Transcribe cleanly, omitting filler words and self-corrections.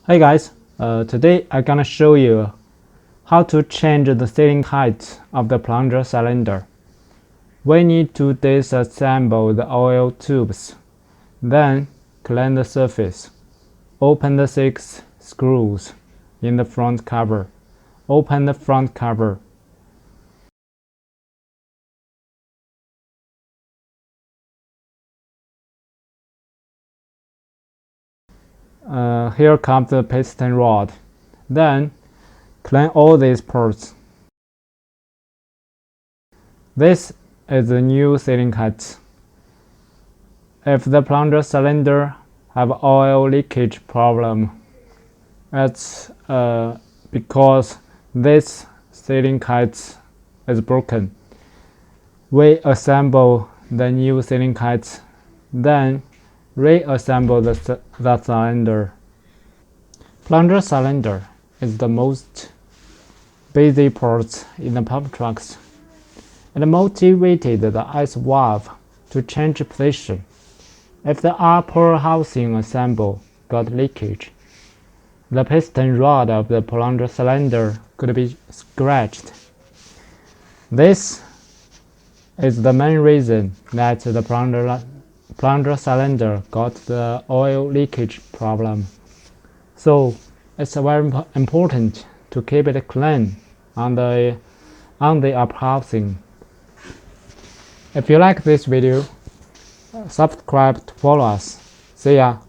Hey guys, today I'm gonna show you how to change the sealing height of the plunger cylinder. We need to disassemble the oil tubes, then clean the surface. Open the 6 screws in the front cover. Open the front cover. Here comes the piston rod. Then clean all these parts. This is the new sealing height. If the plunger cylinder have oil leakage problem, it's because this sealing kit is broken. We assemble the new sealing kit, then reassemble the cylinder. Plunger cylinder is the most busy part in the pump trucks. It motivated the ice valve to change position. If the upper housing assemble got leakage, the piston rod of the plunger cylinder could be scratched. This is the main reason that the plunger cylinder got the oil leakage problem. So it's very important to keep it clean on the upper housing. If you like this video, subscribe to follow us. See ya!